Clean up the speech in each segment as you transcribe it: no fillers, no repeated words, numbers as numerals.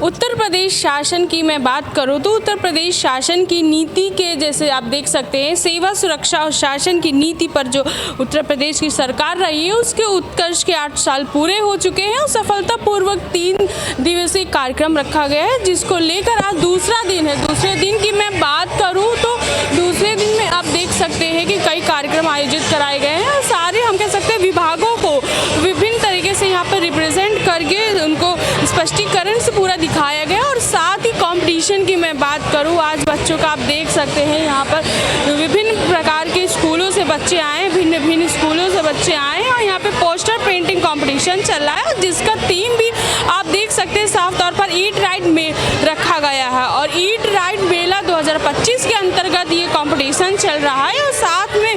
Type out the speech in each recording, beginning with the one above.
उत्तर प्रदेश शासन की मैं बात करूं तो उत्तर प्रदेश शासन की नीति के जैसे आप देख सकते हैं, सेवा सुरक्षा और शासन की नीति पर जो उत्तर प्रदेश की सरकार रही है उसके उत्कर्ष के 8 साल पूरे हो चुके हैं और सफलतापूर्वक 3 दिवसीय कार्यक्रम रखा गया है, जिसको लेकर आज दूसरा दिन है। दूसरे दिन की मैं बात करूँ तो दूसरे दिन में आप देख सकते हैं कि कई कार्यक्रम आयोजित कराए गए हैं और सारे हम कह सकते हैं विभागों को विभिन्न तरीके से यहाँ पर रिप्रेजेंट करके उनको स्पष्टीकरण से पूरा दिखाया गया। और साथ ही कंपटीशन की मैं बात करूँ, आज बच्चों का आप देख सकते हैं यहाँ पर विभिन्न प्रकार के स्कूलों से बच्चे आए, भिन्न भिन्न स्कूलों से बच्चे आए और यहाँ पे पोस्टर पेंटिंग कंपटीशन चल रहा है, जिसका थीम भी आप देख सकते हैं साफ तौर पर ईट राइट में रखा गया है। और ईट राइट मेला 2025 के अंतर्गत ये कंपटीशन चल रहा है और साथ में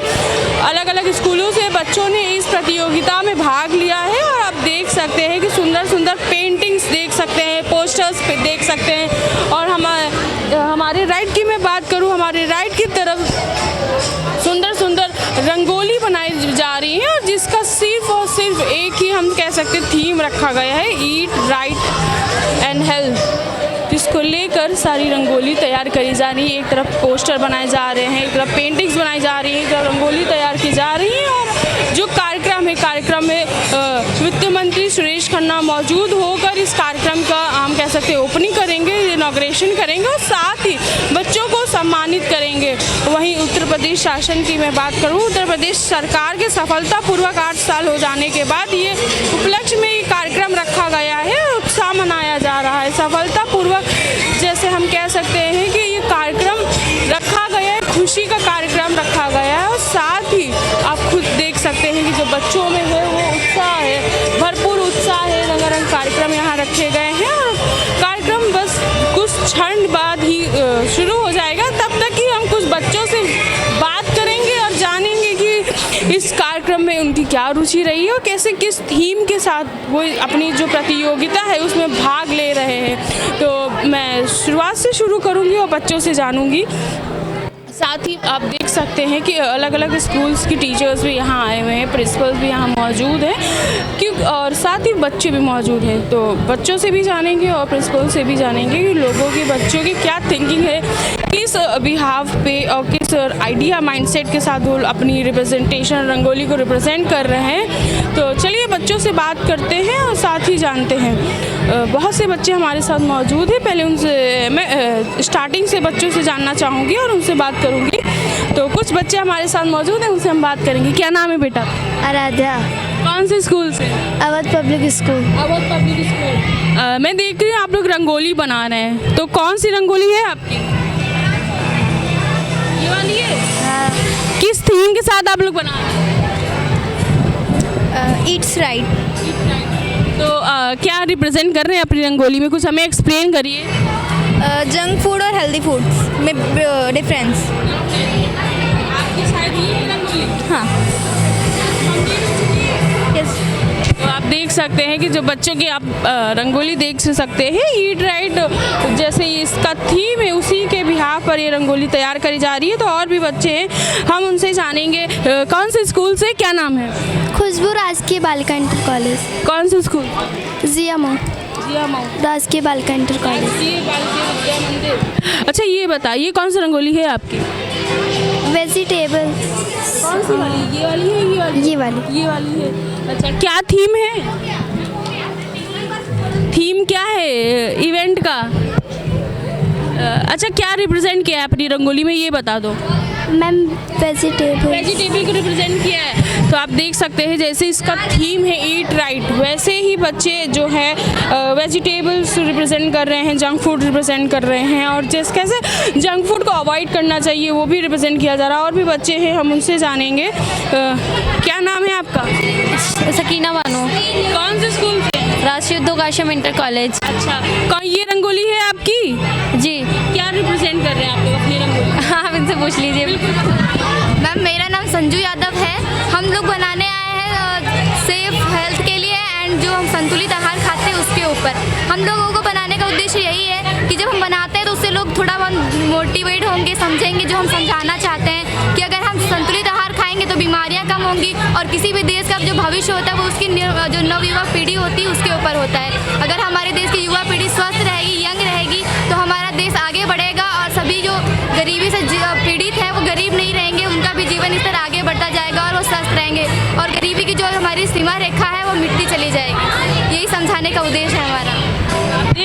अलग अलग स्कूलों से बच्चों ने इस प्रतियोगिता में भाग लिया है। और आप देख सकते हैं कि सुंदर सुंदर पेंटिंग्स देख सकते हैं, पोस्टर्स पे देख सकते हैं। और हमारे राइट की मैं बात करूं, हमारे राइट की तरफ सुंदर सुंदर रंगोली बनाई जा रही है और जिसका सिर्फ और सिर्फ एक ही हम कह सकते थीम रखा गया है, ईट राइट एंड हेल्थ, जिसको लेकर सारी रंगोली तैयार करी जा रही है। एक तरफ पोस्टर बनाए जा रहे हैं, एक तरफ पेंटिंग्स बनाई जा रही है, एक तरफ रंगोली तैयार की जा रही है। और जो कार्यक्रम में वित्त मंत्री सुरेश खन्ना मौजूद होकर इस कार्यक्रम का हम कह सकते हैं ओपनिंग करेंगे, इनॉग्रेशन करेंगे और साथ ही बच्चों को सम्मानित करेंगे। वहीं उत्तर प्रदेश शासन की मैं बात करूं, उत्तर प्रदेश सरकार के सफलतापूर्वक 8 साल हो जाने के बाद ये उपलक्ष्य में ये कार्यक्रम रखा गया है, उत्साह मनाया जा रहा है सफलतापूर्वक। जैसे हम कह सकते हैं कि ये कार्यक्रम रखा गया है, खुशी का कार्यक्रम रखा गया है और साथ ही आप खुद देख सकते हैं कि जो बच्चों में है वो उत्साह है, भरपूर उत्साह है। रंगारंग कार्यक्रम यहाँ रखे गए हैं और कार्यक्रम बस कुछ क्षण बाद ही शुरू हो जाएगा। तब तक ही हम कुछ बच्चों से बात करेंगे और जानेंगे कि इस कार्यक्रम में उनकी क्या रुचि रही है और कैसे किस थीम के साथ वो अपनी जो प्रतियोगिता है उसमें भाग ले रहे हैं। तो मैं शुरुआत से शुरू करूँगी और बच्चों से जानूँगी। साथ ही आप देख सकते हैं कि अलग अलग स्कूल्स की टीचर्स भी यहाँ आए हुए हैं, प्रिंसिपल्स भी यहाँ मौजूद हैं और साथ ही बच्चे भी मौजूद हैं। तो बच्चों से भी जानेंगे और प्रिंसिपल से भी जानेंगे कि लोगों की बच्चों की क्या थिंकिंग है, किस बिहाफ पे और किस आइडिया माइंडसेट के साथ वो अपनी रिप्रेजेंटेशन रंगोली को रिप्रेजेंट कर रहे हैं। तो चलिए बच्चों से बात करते हैं और साथ ही जानते हैं। बहुत से बच्चे हमारे साथ मौजूद हैं, पहले उनसे मैं स्टार्टिंग से बच्चों से जानना चाहूँगी और उनसे बात करूँगी। तो कुछ बच्चे हमारे साथ मौजूद हैं, उनसे हम बात करेंगे। क्या नाम है बेटा? आराध्या। कौन से स्कूल से? Awadh public school. Awadh public school. मैं देख रही हूँ आप लोग रंगोली बना रहे हैं, तो कौन सी रंगोली है आपकी? ये वाली है? हाँ। किस थीम के साथ आप लोग बना रहे हैं? Yeats right. तो क्या रिप्रेजेंट कर रहे हैं अपनी रंगोली में, कुछ हमें एक्सप्लेन करिए। जंक फूड और हेल्दी फूड्स में डिफरेंस। आपकी शायद ये है रंगोली? हाँ। यस। तो आप देख सकते हैं कि जो बच्चों की आप रंगोली देख सकते हैं, ईट राइट जैसे इसका थीम है उसी के बिहाफ पर ये रंगोली तैयार करी जा रही है। तो और भी बच्चे हैं, हम उनसे जानेंगे। कौन से स्कूल से, क्या नाम है? खुशबू राजकीय बालिका इंटर कॉलेज। कौन सा स्कूल? जिया मऊ राजकीय बालिका इंटर कॉलेज। अच्छा ये बताइए कौन सी रंगोली है आपकी? वेजिटेबल। कौन सी वाली? ये वाली है? ये वाली है। अच्छा क्या थीम है? थीम क्या है इवेंट का? अच्छा क्या रिप्रेजेंट किया है अपनी रंगोली में, ये बता दो। मैम वेजिटेबल को रिप्रेजेंट किया है। तो आप देख सकते हैं जैसे इसका थीम है ईट राइट, वैसे ही बच्चे जो है वेजिटेबल्स रिप्रेजेंट कर रहे हैं, जंक फूड रिप्रेजेंट कर रहे हैं और जैसे कैसे जंक फूड को अवॉइड करना चाहिए वो भी रिप्रेजेंट किया जा रहा है। और भी बच्चे हैं, हम उनसे जानेंगे। क्या नाम है आपका? सकीना बानो। कौन से स्कूल से? राष्ट्रीय उद्योग आश्रम इंटर कॉलेज। अच्छा कौन ये रंगोली है आपकी? जी। क्या रिप्रेजेंट कर रहे हैं आप लोग अपनी रंगोली? हाँ आप इनसे पूछ लीजिए। मैम मेरा नाम संजू यादव है। हम लोग बनाने आए हैं सेफ हेल्थ के लिए एंड जो हम संतुलित आहार खाते हैं उसके ऊपर। हम लोगों को बनाने का उद्देश्य यही है कि जब हम बनाते हैं तो उससे लोग थोड़ा बहुत मोटिवेट होंगे, समझेंगे जो हम समझाना चाहते हैं कि अगर हम संतुलित आहार खाएंगे तो बीमारियां कम होंगी और किसी भी देश का जो भविष्य होता है वो उसकी जो नवयुवक पीढ़ी होती है उसके ऊपर होता है। अगर हमारे देश की युवा पीढ़ी स्वस्थ रहेगी,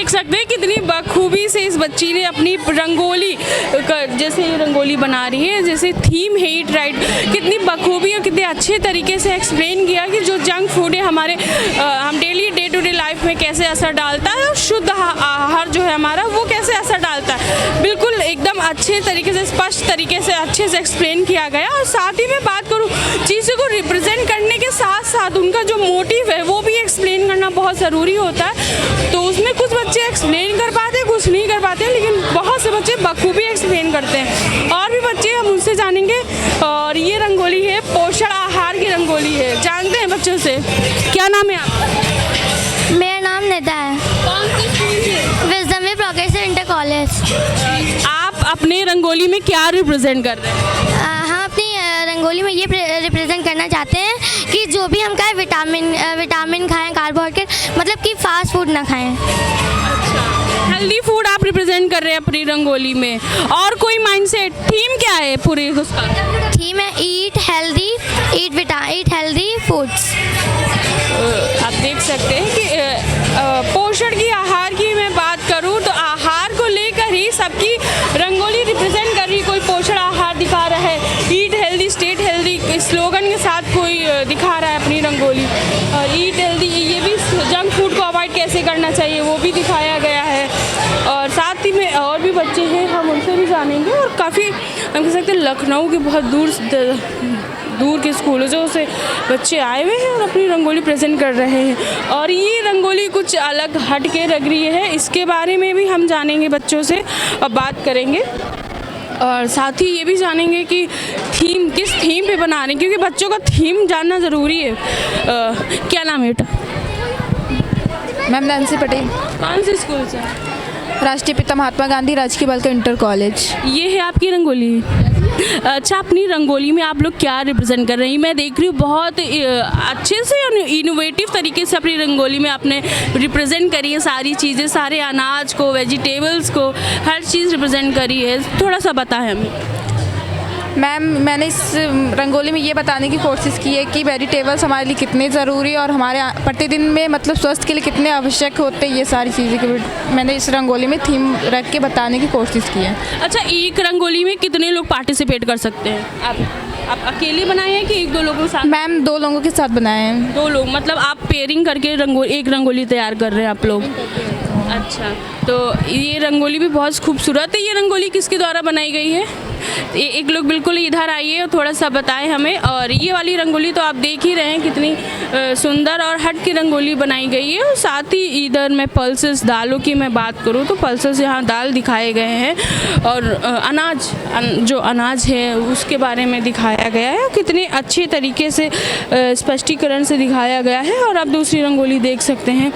देख सकते हैं कितनी बखूबी से इस बच्ची ने अपनी रंगोली जैसे ये रंगोली बना रही है, जैसे थीम है ईट राइट, कितनी बखूबी और कितने अच्छे तरीके से एक्सप्लेन किया कि जो जंक फूड है हमारे हम daily day to day life में कैसे असर डालता है और शुद्ध आहार जो है हमारा वो कैसे असर डालता है। बिल्कुल एकदम अच्छे तरीके से, स्पष्ट तरीके से, अच्छे से एक्सप्लेन किया गया। और साथ ही मैं बात करूँ, चीज़ों को रिप्रेजेंट करने के साथ साथ उनका जो मोटिव है वो भी एक्सप्लेन करना बहुत ज़रूरी होता है। तो उसमें कुछ बच्चे एक्सप्लेन कर पाते, कुछ नहीं कर पाते, लेकिन बहुत से बच्चे बखूबी एक्सप्लेन करते हैं। और भी बच्चे हम उनसे जानेंगे। और ये रंगोली है, पोषण आहार की रंगोली है, जानते हैं बच्चों से। क्या नाम है आपका? मेरा नाम निदा है। कौन सी स्कूल से? विजडम वे प्रोग्रेसिव इंटर कॉलेज। आप अपने रंगोली में क्या रिप्रेजेंट कर रहे हैं? हम अपनी रंगोली में ये रिप्रेजेंट करना चाहते हैं कि जो भी हम खाएं विटामिन खाएं, कार्बोहाइड्रेट, मतलब कि फास्ट फूड ना खाएं। हेल्दी फूड आप रिप्रेजेंट कर रहे हैं अपनी रंगोली में। और कोई माइंडसेट, थीम क्या है पूरी उसका? थीम है ईट हेल्दी फूड्स। आप देख सकते हैं कि पोषण की, आहार की मैं बात करूं तो आहार को लेकर ही सबकी रंगोली रिप्रेजेंट कर रही। कोई पोषण आहार दिखा रहा है, eat healthy state healthy slogan के साथ कोई दिखा रहा है अपनी रंगोली। और ईट हेल्दी, ये भी जंक फूड को अवॉइड कैसे करना चाहिए वो भी दिखाया गया है। और साथ ही में और भी बच्चे हैं, हम उनसे भी जानेंगे। और काफ़ी हम कह सकते हैं लखनऊ के बहुत दूर के स्कूलों से बच्चे आए हुए हैं और अपनी रंगोली प्रेजेंट कर रहे हैं। और ये रंगोली कुछ अलग हट के लग रही है, इसके बारे में भी हम जानेंगे बच्चों से और बात करेंगे। और साथ ही ये भी जानेंगे कि थीम किस थीम पे बना रहे हैं, क्योंकि बच्चों का थीम जानना ज़रूरी है। क्या नाम है बेटा? मैम नैन्सी पटेल, कौन से स्कूल से? राष्ट्रीय पिता महात्मा गांधी राजकीय बालिका इंटर कॉलेज। ये है आपकी रंगोली। अच्छा, अपनी रंगोली में आप लोग क्या रिप्रेजेंट कर रही हैं? मैं देख रही हूँ बहुत अच्छे से इनोवेटिव तरीके से अपनी रंगोली में आपने रिप्रेजेंट करी है सारी चीज़ें, सारे अनाज को, वेजिटेबल्स को, हर चीज़ रिप्रेजेंट करी है। थोड़ा सा बताएं हमें। मैम मैंने इस रंगोली में ये बताने की कोशिश की है कि वेजिटेबल्स हमारे लिए कितने ज़रूरी और हमारे प्रतिदिन में मतलब स्वास्थ्य के लिए कितने आवश्यक होते हैं, ये सारी चीज़ें मैंने इस रंगोली में थीम रख के बताने की कोशिश की है। अच्छा, एक रंगोली में कितने लोग पार्टिसिपेट कर सकते हैं? आप अकेले बनाए हैं कि एक दो लोगों के साथ? मैम 2 लोगों के साथ बनाए हैं। 2 लोग, मतलब आप पेयरिंग करके एक रंगोली तैयार कर रहे हैं आप लोग? अच्छा, तो ये रंगोली भी बहुत खूबसूरत है। ये रंगोली किसके द्वारा बनाई गई है? एक लोग बिल्कुल इधर आइए और थोड़ा सा बताएं हमें। और ये वाली रंगोली तो आप देख ही रहे हैं कितनी सुंदर और हट की रंगोली बनाई गई है। और साथ ही इधर मैं पल्सेस, दालों की मैं बात करूँ तो पल्सेस यहाँ दाल दिखाए गए हैं और अनाज जो अनाज है उसके बारे में दिखाया गया है। कितने अच्छे तरीके से स्पष्टीकरण से दिखाया गया है। और आप दूसरी रंगोली देख सकते हैं,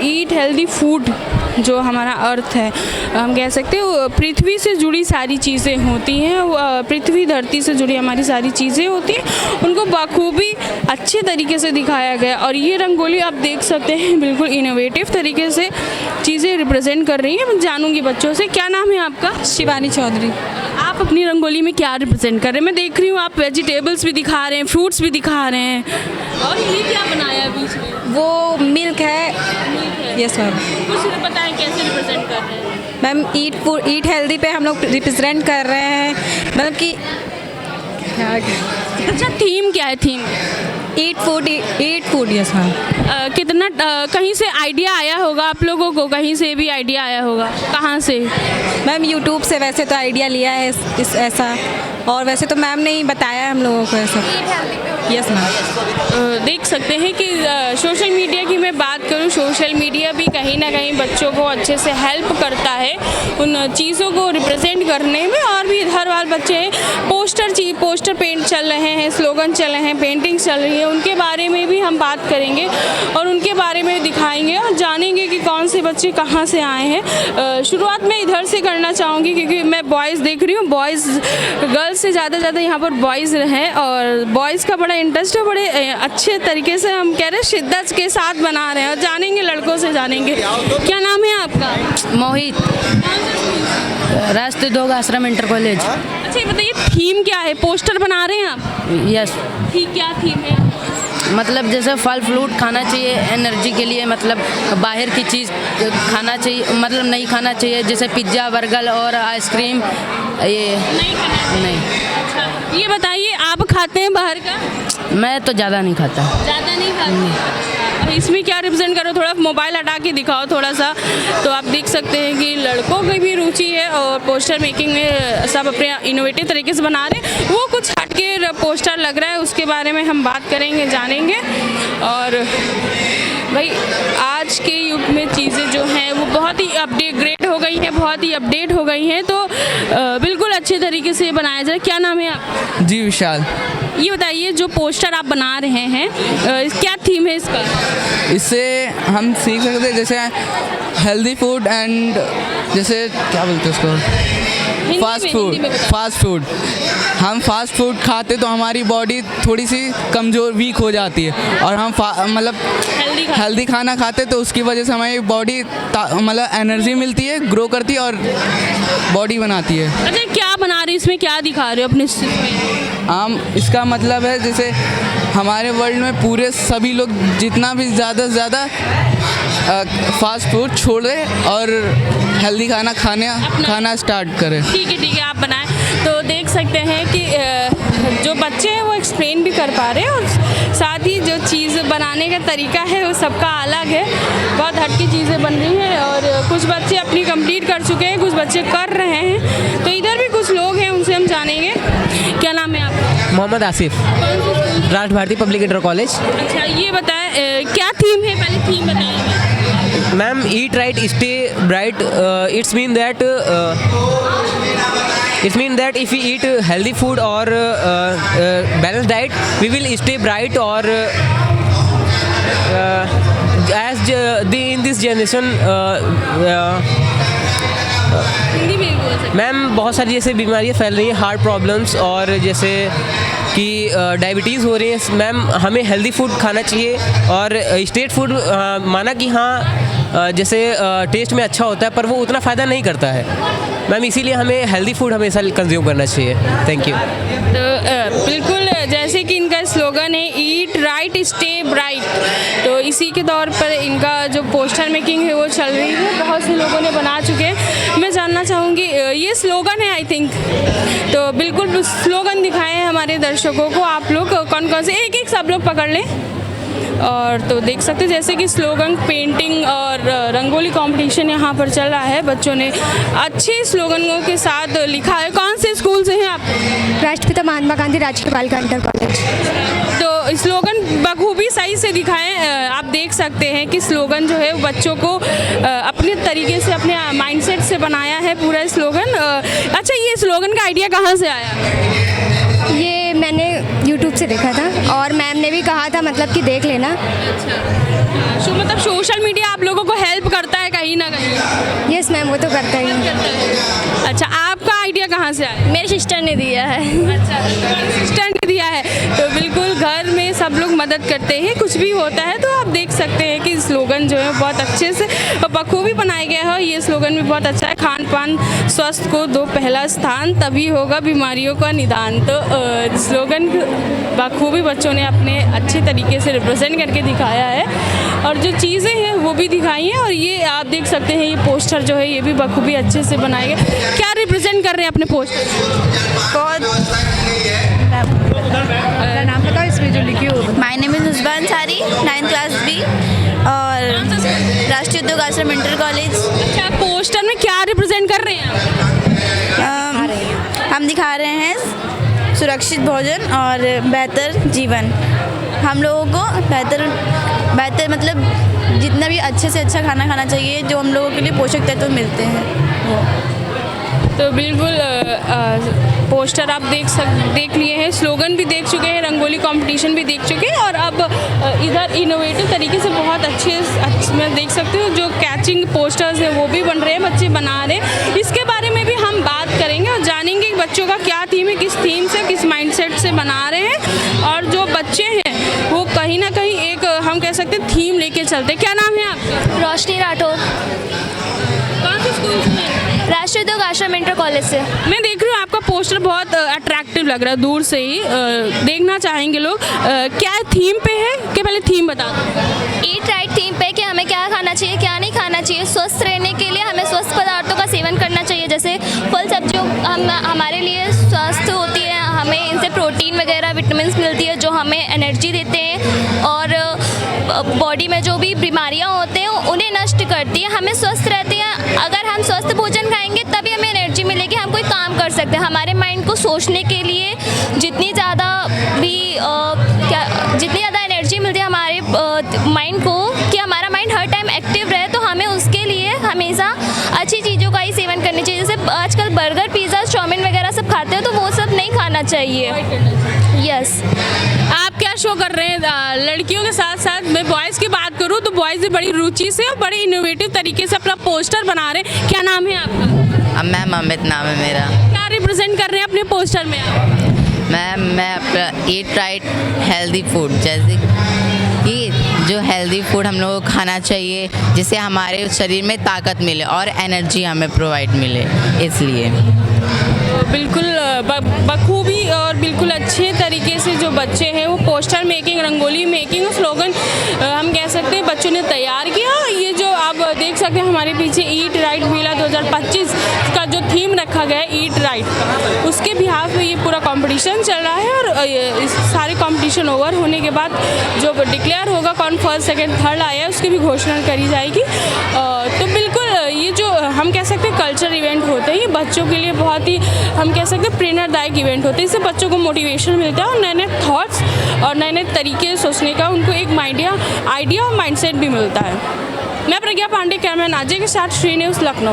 ईट हेल्दी फूड, जो हमारा अर्थ है, हम कह सकते हैं पृथ्वी से जुड़ी सारी चीज़ें होती हैं, पृथ्वी धरती से जुड़ी हमारी सारी चीज़ें होती हैं, उनको बखूबी अच्छे तरीके से दिखाया गया। और ये रंगोली आप देख सकते हैं बिल्कुल इनोवेटिव तरीके से चीज़ें रिप्रेजेंट कर रही हैं। मैं जानूँगी बच्चों से। क्या नाम है आपका? शिवानी चौधरी। आप अपनी रंगोली में क्या रिप्रेजेंट कर रहे हैं? मैं देख रही हूँ आप वेजिटेबल्स भी दिखा रहे हैं, फ्रूट्स भी दिखा रहे हैं। और ये क्या बनाया है बीच में? वो मिल्क है। Yes ma'am. कुछ बताएं कैसे रिप्रेजेंट कर रहे हैं? मैम ईट हेल्दी पे हम लोग रिप्रेजेंट कर रहे हैं, मतलब कि अच्छा, थीम क्या है? Theme eat food. Yes ma'am. कितना कहीं से आइडिया आया होगा आप लोगों को? कहीं से भी आइडिया आया होगा? कहाँ से? मैम यूट्यूब से वैसे तो आइडिया लिया है इस ऐसा, और वैसे तो मैम ने ही बताया हम लोगों को ऐसा। Yes ma'am. देख सकते हैं कि सोशल मीडिया की मैं बात करूं, सोशल मीडिया भी कहीं ना कहीं बच्चों को अच्छे से हेल्प करता है उन चीज़ों को रिप्रेजेंट करने में। और भी हर बार बच्चे पोस्टर पेंट चल रहे हैं, स्लोगन चल रहे हैं, पेंटिंग चल रही है, उनके बारे में भी हम बात करेंगे और उनके बारे में दिखाएंगे और जानेंगे कि कौन से बच्चे कहाँ से आए हैं। शुरुआत में इधर से करना चाहूँगी क्योंकि मैं बॉयज़ देख रही हूँ, बॉयज़ गर्ल्स से ज़्यादा यहाँ पर बॉयज़ हैं और बॉयज़ का बड़ा इंटरेस्ट है, बड़े अच्छे तरीके से हम कह रहे हैं शिद्दत के साथ बना रहे हैं। और जानेंगे, लड़कों से जानेंगे। क्या नाम है आपका? मोहित, राष्ट्रीय दोग आश्रम इंटर कॉलेज। अच्छा, ये बताइए थीम क्या है? पोस्टर बना रहे हैं आप? यस। ठीक, क्या थीम है? मतलब जैसे फल फ्रूट खाना चाहिए एनर्जी के लिए, मतलब बाहर की चीज़ खाना चाहिए, मतलब नहीं खाना चाहिए, जैसे पिज्ज़ा बर्गर और आइसक्रीम ये नहीं। ये बताइए, आप खाते हैं बाहर का? मैं तो ज़्यादा नहीं खाता। ज़्यादा नहीं खाते। इसमें क्या रिप्रेजेंट करो, थोड़ा मोबाइल हटा के दिखाओ थोड़ा सा, तो आप देख सकते हैं कि लड़कों की भी रुचि है और पोस्टर मेकिंग में सब अपने इनोवेटिव तरीके से बना रहे हैं। वो कुछ हटके पोस्टर लग रहा है, उसके बारे में हम बात करेंगे, जानेंगे। और भाई आज के युग में चीज़ें जो हैं वो बहुत ही अपडेट हो गई हैं, बहुत ही अपडेट हो गई हैं, तो बिल्कुल अच्छे तरीके से बनाया जाए। क्या नाम है आप? जी विशाल। ये बताइए, जो पोस्टर आप बना रहे हैं क्या थीम है इसका? इससे हम सीख सकते हैं जैसे हेल्दी फूड एंड जैसे क्या बोलते हैं उसको, फास्ट फूड। हम फास्ट फूड खाते तो हमारी बॉडी थोड़ी सी कमज़ोर वीक हो जाती है, और हम मतलब हेल्दी खाना खाते तो उसकी वजह से हमारी बॉडी मतलब एनर्जी मिलती है, ग्रो करती है और बॉडी बनाती है। अच्छा, क्या बना रहे हैं इसमें, क्या दिखा रहे हो अपने हम इसका मतलब है जैसे हमारे वर्ल्ड में पूरे सभी लोग जितना भी ज़्यादा से ज़्यादा फास्ट फूड छोड़े और हेल्दी खाना खाना स्टार्ट करें। ठीक है, आप बनाएं। तो देख सकते हैं कि जो बच्चे हैं वो एक्सप्लेन भी कर पा रहे हैं, और साथ ही जो चीज़ बनाने का तरीका है वो सबका अलग है, बहुत हटकी चीज़ें बन रही हैं। और कुछ बच्चे अपनी कंप्लीट कर चुके हैं, कुछ बच्चे कर रहे हैं। तो इधर भी कुछ लोग हैं, उनसे हम जानेंगे। क्या नाम है आपका? मोहम्मद आसिफ, राष्ट्र भारती पब्लिक इंटर कॉलेज। अच्छा, ये बताएं क्या थीम है, पहले थीम बताइए। Ma'am, eat right stay bright, it's mean that if we eat healthy food or balanced diet, we will stay bright, or as in this generation ma'am बहुत सारी जैसे बीमारियाँ फैल रही हैं, हार्ट प्रॉब्लम्स, और जैसे कि डायबिटीज़ हो रही है। मैम, हमें हेल्दी फूड खाना चाहिए, और स्ट्रीट फूड माना कि हाँ जैसे टेस्ट में अच्छा होता है, पर वो उतना फ़ायदा नहीं करता है मैम, इसीलिए हमें हेल्दी फूड हमेशा कंज्यूम करना चाहिए। Thank you. तो बिल्कुल जैसे कि इनका स्लोगन है ईट राइट स्टे ब्राइट, तो इसी के तौर पर इनका जो पोस्टर मेकिंग है वो चल रही है, बहुत से लोगों ने बना चुके हैं। मैं जानना चाहूँगी, ये स्लोगन है आई थिंक, तो बिल्कुल स्लोगन दिखाएं हमारे दर्शकों को आप लोग, कौन कौन से, एक सब लोग पकड़ लें। और तो देख सकते हैं जैसे कि स्लोगन पेंटिंग और रंगोली कंपटीशन यहाँ पर चल रहा है, बच्चों ने अच्छे स्लोगनों के साथ लिखा है। कौन से स्कूल से हैं आप? राष्ट्रपिता महात्मा गांधी राजकीय बालिका इंटर कॉलेज। तो स्लोगन बखूबी सही से दिखाएं। आप देख सकते हैं कि स्लोगन जो है बच्चों को अपने तरीके से, अपने माइंडसेट से बनाया है पूरा स्लोगन। अच्छा, ये स्लोगन का आइडिया कहाँ से आया? ये मैंने यूट्यूब से देखा था, और मैम ने भी कहा था मतलब कि देख लेना। अच्छा, मतलब सोशल मीडिया आप लोगों को हेल्प करता है कहीं ना कहीं? यस मैम, वो तो करता ही है। अच्छा, आपका आइडिया कहाँ से आया? मेरे सिस्टर ने दिया है। अच्छा, सिस्टर ने दिया है। तो बिल्कुल घर में सब लोग मदद करते हैं, कुछ भी होता है तो आप देख सकते हैं कि स्लोगन जो है बहुत अच्छे से बखूबी बनाया गया है। ये स्लोगन भी बहुत अच्छा है, खान पान स्वस्थ को दो पहला स्थान, तभी होगा बीमारियों का निदान। तो स्लोगन बखूबी बच्चों ने अपने अच्छे तरीके से रिप्रेजेंट करके दिखाया है, और जो चीज़ें हैं वो भी दिखाई हैं। और ये आप देख सकते हैं, ये पोस्टर जो है ये भी बखूबी अच्छे से बनाए गए। क्या रिप्रेजेंट कर रहे हैं अपने पोस्टर? नाम बताओ इसमें जो लिखी हो। My name is Nusba Ansari, 9th class B, और राष्ट्रीय उद्योग आश्रम इंटर कॉलेज। अच्छा, पोस्टर में क्या रिप्रेजेंट कर रहे हैं आप? हम दिखा रहे हैं सुरक्षित भोजन और बेहतर जीवन। हम लोगों को बेहतर मतलब जितना भी अच्छे से अच्छा खाना खाना चाहिए, जो हम लोगों के लिए पोषक तत्व मिलते हैं वो। तो बिल्कुल पोस्टर आप देख लिए हैं, स्लोगन भी देख चुके हैं, रंगोली कंपटीशन भी देख चुके हैं, और अब इधर इनोवेटिव तरीके से बहुत अच्छे मैं देख सकते हो जो कैचिंग पोस्टर्स हैं वो भी बन रहे हैं, बच्चे बना रहे हैं। इसके बारे में भी हम बात करेंगे और जानेंगे कि बच्चों का क्या थीम है, किस थीम से, किस माइंडसेट से बना रहे हैं, और जो बच्चे हैं वो कहीं ना कहीं एक हम कह सकते हैं थीम लेके चलते हैं। क्या नाम है आपका? रोशनी राठौर, कौन से स्कूल से? श्री दुर्ग आश्रम इंटर कॉलेज से। मैं देख रही हूँ आपका पोस्टर बहुत अट्रैक्टिव लग रहा है, दूर से ही देखना चाहेंगे लोग। क्या थीम पे है कि पहले थीम बता दो। ईट राइट थीम पे कि हमें क्या खाना चाहिए क्या नहीं खाना चाहिए। स्वस्थ रहने के लिए हमें स्वस्थ पदार्थों का सेवन करना चाहिए, जैसे फल सब्जियों हमारे लिए स्वस्थ होती है, हमें इनसे प्रोटीन वगैरह विटामिन्स मिलती है जो हमें एनर्जी देते हैं और बॉडी में जो भी बीमारियां होते हैं उन्हें नष्ट करती है। हमें स्वस्थ रहते हैं, अगर हम स्वस्थ भोजन खाएंगे तभी हमें एनर्जी मिलेगी, हम कोई काम कर सकते हैं। हमारे माइंड को सोचने के लिए जितनी ज़्यादा एनर्जी मिलती है हमारे माइंड को कि हमारा माइंड हर टाइम एक्टिव रहे, तो हमें उसके लिए हमेशा अच्छी चीज़ों का ही सेवन करनी चाहिए। जैसे आजकल बर्गर पिज़्ज़ा चाउमीन वगैरह सब खाते हो तो वो सब नहीं खाना चाहिए। यस। आप क्या शो कर रहे हैं लड़कियों के साथ साथ? मैं बॉयज़ की बात करूँ तो बॉयज़ भी बड़ी रुचि से और बड़े इनोवेटिव तरीके से अपना पोस्टर बना रहे हैं। क्या नाम है आपका? मैम अमित नाम है मेरा। क्या रिप्रेजेंट कर रहे हैं अपने पोस्टर में आप? मैम मैं अपना ईट राइट हेल्दी फूड, जैसे कि जो हेल्दी फूड हम लोगों को खाना चाहिए जिससे हमारे शरीर में ताकत मिले और एनर्जी हमें प्रोवाइड मिले, इसलिए बिल्कुल बखूबी और बिल्कुल अच्छे तरीके से जो बच्चे हैं वो poster making, rangoli making, slogan हम कह सकते हैं बच्चों ने तैयार किया। ये जो आप देख सकते हैं हमारे पीछे ईट राइट मेला 2025 का जो थीम रखा गया है ईट राइट, उसके बिहाफ में ये पूरा कंपटीशन चल रहा है और इस सारे कंपटीशन ओवर होने के बाद जो डिक्लेयर होगा कौन फर्स्ट सेकंड थर्ड आया है उसकी भी घोषणा करी जाएगी। तो बिल्कुल ये जो हम कह सकते हैं कल्चर इवेंट होते हैं ये बच्चों के लिए बहुत ही हम कह सकते हैं प्रेरणादायक इवेंट होते हैं। इससे बच्चों को मोटिवेशन मिलता है और नए नए थॉट्स और नए नए तरीके सोचने का उनको एक आइडिया और माइंडसेट भी मिलता है। मैं प्रज्ञा पांडे, कैमरामैन अजय के साथ श्री न्यूज़ लखनऊ।